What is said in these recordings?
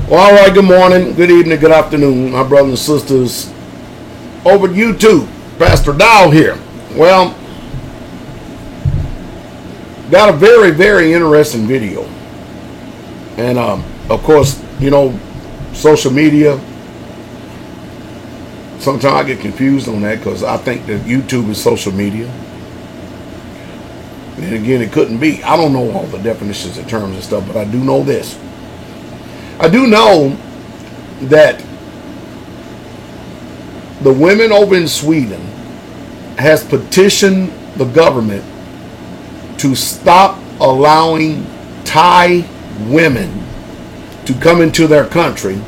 Well, all right, good morning, good evening, good afternoon, my brothers and sisters over YouTube. Pastor Dow here. Well, got a very, very interesting video. And, of course, social media, sometimes I get confused on that because I think that YouTube is social media. And again, it couldn't be. I don't know all the definitions of terms and stuff, but I do know this. I do know that the women over in Sweden has petitioned the government to stop allowing Thai women to come into their country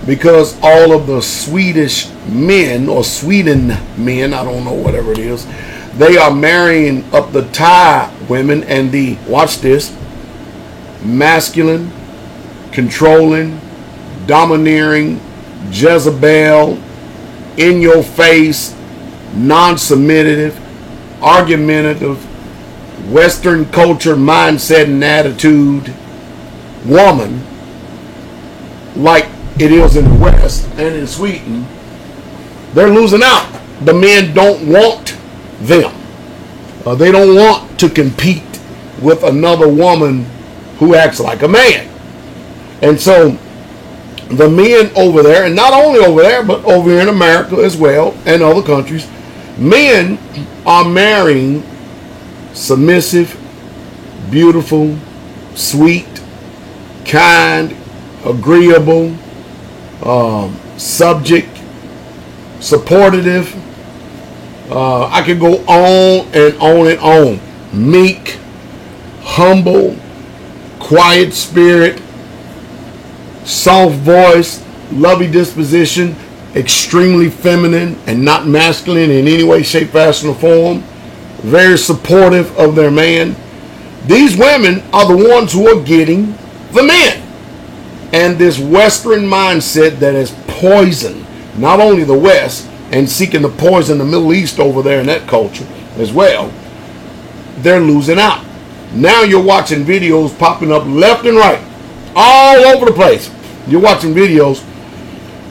because all of the Swedish men or Sweden men, I don't know, whatever it is, they are marrying up the Thai women and the, watch this, masculine, controlling, domineering, Jezebel, in your face, non-submissive, argumentative, Western culture mindset and attitude woman like it is in the West and in Sweden. They're losing out. The men don't want them. They don't want to compete with another woman who acts like a man. And so the men over there, and not only over there, but over here in America as well, and other countries, men are marrying submissive, beautiful, sweet, kind, agreeable, subject, supportive. I could go on and on and on. Meek, humble, quiet spirit, soft voice, lovely disposition, extremely feminine and not masculine in any way, shape, fashion, or form. Very supportive of their man. These women are the ones who are getting the men. And this Western mindset that has poisoned not only the West and seeking to poison the Middle East over there in that culture as well, they're losing out. Now you're watching videos popping up left and right, all over the place. You're watching videos.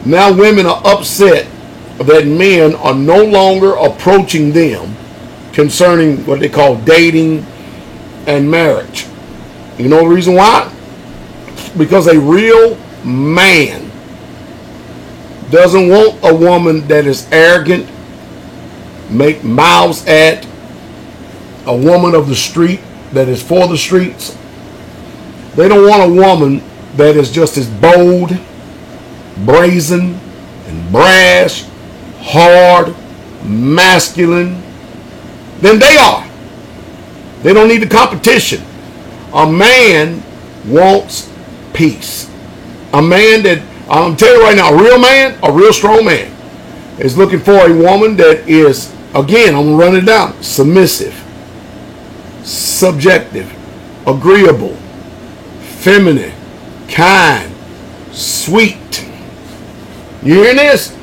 Now women are upset that men are no longer approaching them concerning what they call dating and marriage. You know the reason why? Because a real man doesn't want a woman that is arrogant, make mouths at, a woman of the street that is for the streets. They don't want a woman that is just as bold, brazen, and brash, hard, masculine than they are. They don't need the competition. A man wants peace. A man that, I'm telling you right now, a real man, a real strong man, is looking for a woman that is, again, I'm going to run it down, submissive, subjective, agreeable, feminine, kind, sweet. You hearing this?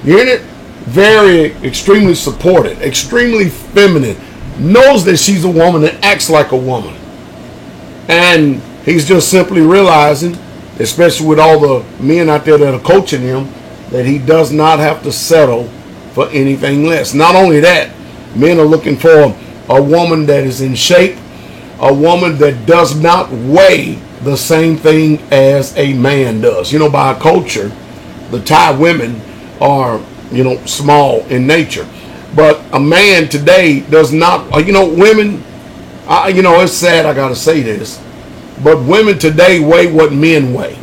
You hearing it? Very, extremely supported, extremely feminine, knows that she's a woman that acts like a woman. And he's just simply realizing, especially with all the men out there that are coaching him, that he does not have to settle for anything less. Not only that, men are looking for a woman that is in shape, a woman that does not weigh the same thing as a man does. You know, by our culture, the Thai women are, small in nature. But a man today does not, women, it's sad I got to say this, but women today weigh what men weigh.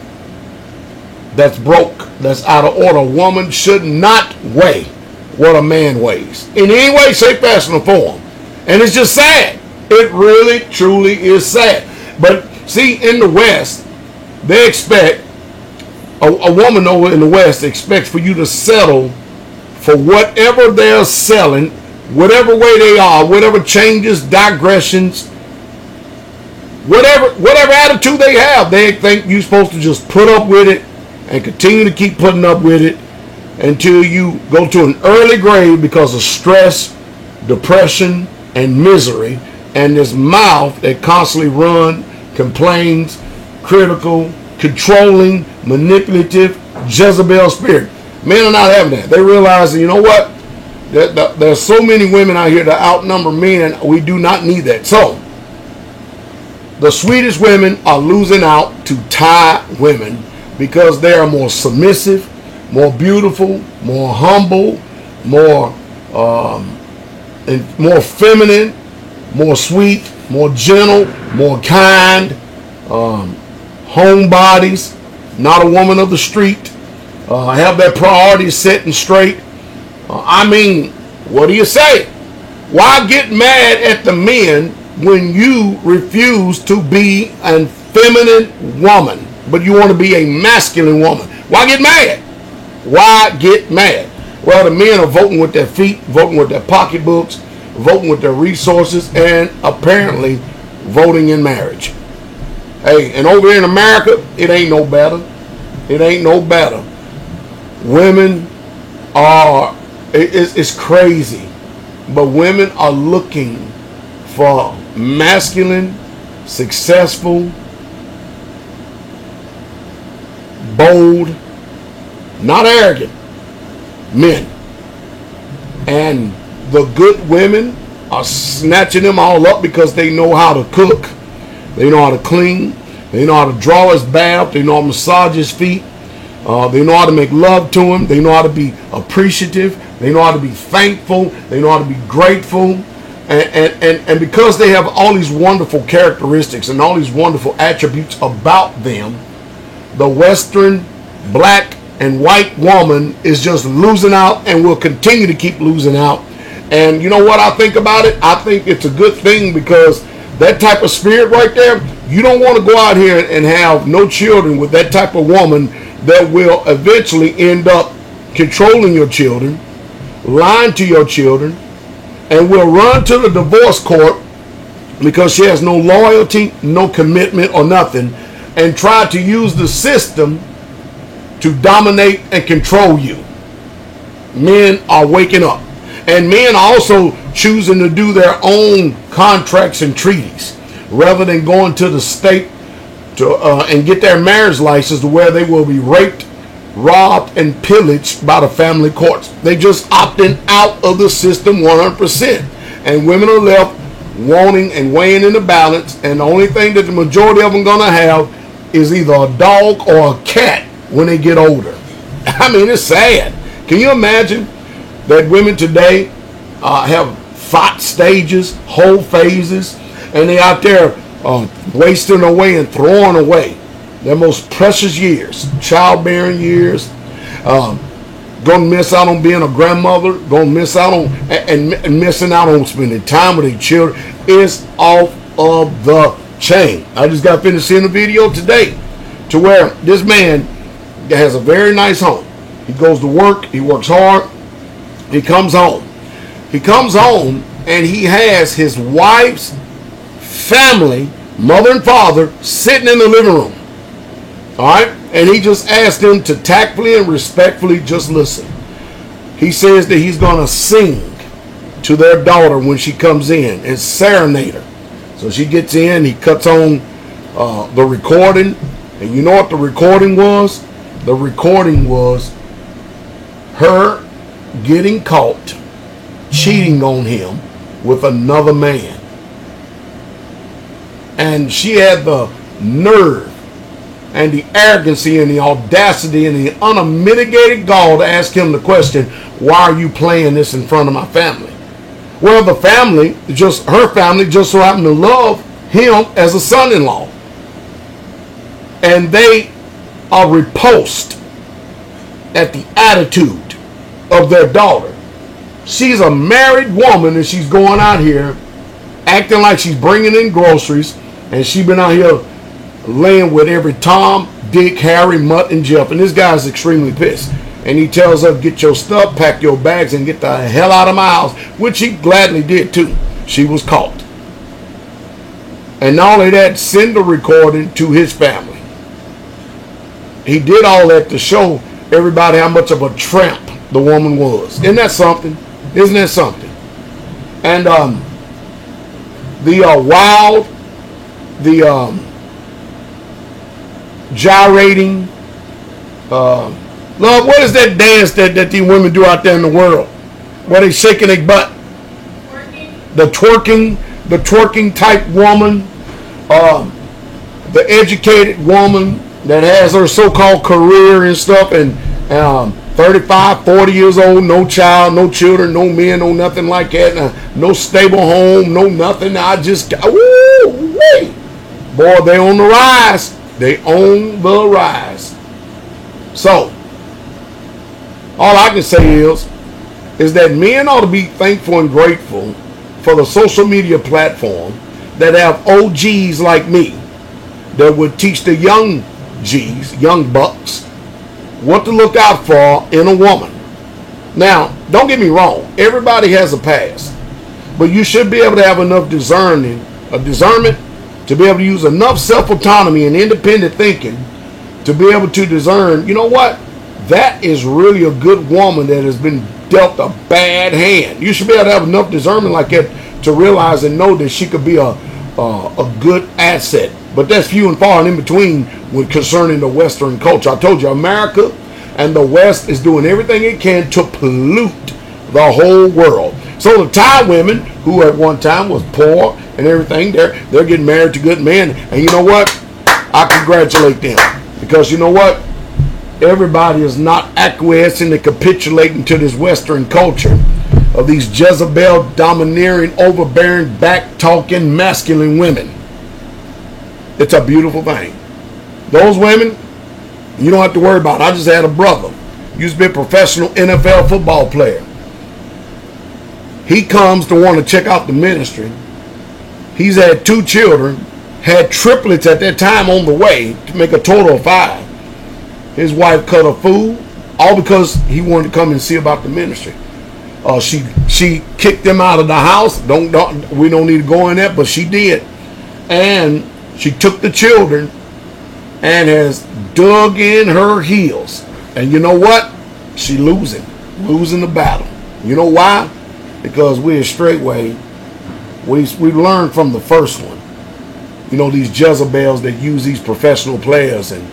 That's broke. That's out of order. A woman should not weigh what a man weighs in any way, shape, fashion, or form. And it's just sad. It really, truly is sad. But see, in the West, they expect, a woman over in the West expects for you to settle for whatever they're selling, whatever way they are, whatever changes, digressions, whatever attitude they have, they think you're supposed to just put up with it and continue to keep putting up with it until you go to an early grave because of stress, depression, and misery, and this mouth that constantly runs, complains, critical, controlling, manipulative Jezebel spirit. Men are not having that. They realize that, you know what? There's so many women out here that outnumber men. We do not need that. So, the Swedish women are losing out to Thai women because they are more submissive, more beautiful, more humble, more feminine, more sweet, more gentle, more kind, homebodies, not a woman of the street, have their priorities set and straight. I mean, what do you say? Why get mad at the men when you refuse to be a feminine woman, but you want to be a masculine woman? Why get mad? Why get mad? Well, the men are voting with their feet, voting with their pocketbooks, voting with their resources, and apparently voting in marriage. Hey, and over here in America, it ain't no better. It ain't no better. Women are, it's crazy, but women are looking for masculine, successful, bold, not arrogant men. And the good women are snatching them all up because they know how to cook, they know how to clean, they know how to draw his bath, they know how to massage his feet, they know how to make love to him, they know how to be appreciative, they know how to be thankful, they know how to be grateful. And because they have all these wonderful characteristics and all these wonderful attributes about them, the Western black and white woman is just losing out and will continue to keep losing out. And you know what I think about it? I think it's a good thing, because that type of spirit right there, you don't want to go out here and have no children with that type of woman that will eventually end up controlling your children, lying to your children, and will run to the divorce court because she has no loyalty, no commitment or nothing, and try to use the system to dominate and control you. Men are waking up. And men are also choosing to do their own contracts and treaties rather than going to the state to and get their marriage license, to where they will be raped, robbed, and pillaged by the family courts. They just opting out of the system 100%. And women are left wanting and weighing in the balance, and the only thing that the majority of them going to have is either a dog or a cat when they get older. I mean, it's sad. Can you imagine that women today have thought stages, whole phases, and they out there wasting away and throwing away their most precious years, childbearing years, going to miss out on being a grandmother, going to miss out on and missing out on spending time with their children. It's off of the chain. I just got finished seeing a video today to where this man has a very nice home. He goes to work, he works hard, he comes home. He comes home and he has his wife's family, mother and father, sitting in the living room. All right? And he just asked them to tactfully and respectfully just listen. He says that he's going to sing to their daughter when she comes in and serenade her. So she gets in, he cuts on the recording. And you know what the recording was? The recording was her getting caught cheating on him with another man. And she had the nerve and the arrogancy and the audacity and the unmitigated gall to ask him the question, why are you playing this in front of my family? Well, the family, just her family, just so happened to love him as a son-in-law. And they are repulsed at the attitude of their daughter. She's a married woman and she's going out here acting like she's bringing in groceries, and she's been out here laying with every Tom, Dick, Harry, Mutt, and Jeff. And this guy's extremely pissed. And he tells her, get your stuff, pack your bags, and get the hell out of my house, which he gladly did too. She was caught. And not only that, send the recording to his family. He did all that to show everybody how much of a tramp the woman was. Isn't that something? Isn't that something? And gyrating. Love, what is that dance that these women do out there in the world? Where they shaking their butt? Twerking. The twerking type woman. The educated woman that has her so-called career and stuff, and 35, 40 years old, no child, no children, no men, no nothing like that, no stable home, no nothing. Woo, wait. Boy, they on the rise. They on the rise. So, all I can say is that men ought to be thankful and grateful for the social media platform that have OGs like me that would teach the young G's, young bucks, what to look out for in a woman. Now, don't get me wrong. Everybody has a past. But you should be able to have enough discernment to be able to use enough self-autonomy and independent thinking to be able to discern, you know what? That is really a good woman that has been dealt a bad hand. You should be able to have enough discernment like that to realize and know that she could be a good asset. But that's few and far and in between when concerning the Western culture. I told you, America and the West is doing everything it can to pollute the whole world. So the Thai women, who at one time was poor and everything, they're getting married to good men. And you know what? I congratulate them. Because you know what? Everybody is not acquiescing and capitulating to this Western culture of these Jezebel, domineering, overbearing, back-talking, masculine women. It's a beautiful thing. Those women, you don't have to worry about it. I just had a brother. Used to be a professional NFL football player. He comes to want to check out the ministry. He's had 2 children, had triplets at that time on the way to make a total of 5. His wife cut a fool, all because he wanted to come and see about the ministry. She kicked him out of the house. We don't need to go in that, but she did. And she took the children and has dug in her heels. And you know what? She losing the battle. You know why? Because we're straightway. We learned from the first one. You know, these Jezebels that use these professional players and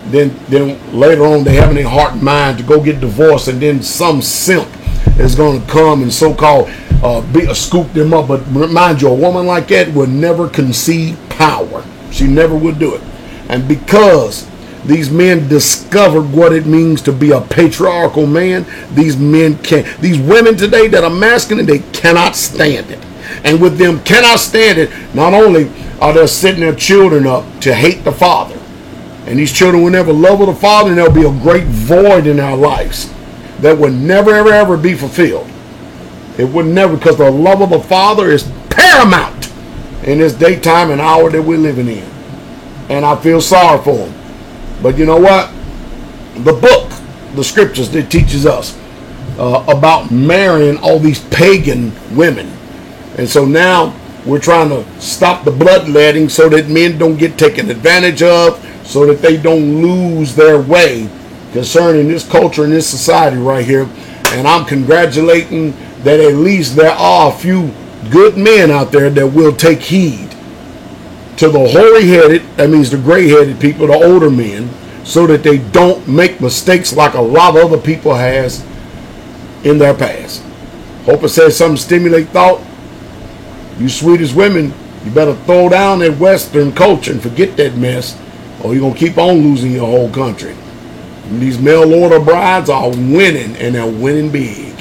then later on they have in their heart and mind to go get divorced, and then some simp is going to come and so-called scoop them up. But mind you, a woman like that would never concede power. She never would do it. And because these men discovered what it means to be a patriarchal man, these women today that are masculine, they cannot stand it. And with them cannot stand it, not only are they setting their children up to hate the father, and these children will never love the father, and there'll be a great void in our lives that would never, ever, ever be fulfilled. It would never, because the love of the father is paramount in this daytime and hour that we're living in. And I feel sorry for them. But you know what? The book, the scriptures, that teaches us about marrying all these pagan women. And so now we're trying to stop the bloodletting so that men don't get taken advantage of, so that they don't lose their way concerning this culture and this society right here. And I'm congratulating that at least there are a few good men out there that will take heed to the hoary-headed, that means the gray-headed people, the older men, so that they don't make mistakes like a lot of other people has in their past. Hope it says something to stimulate thought. You Swedish women, you better throw down that Western culture and forget that mess, or you're going to keep on losing your whole country. And these mail order brides are winning, and they're winning big.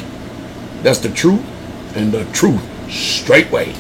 That's the truth, and the truth straightway.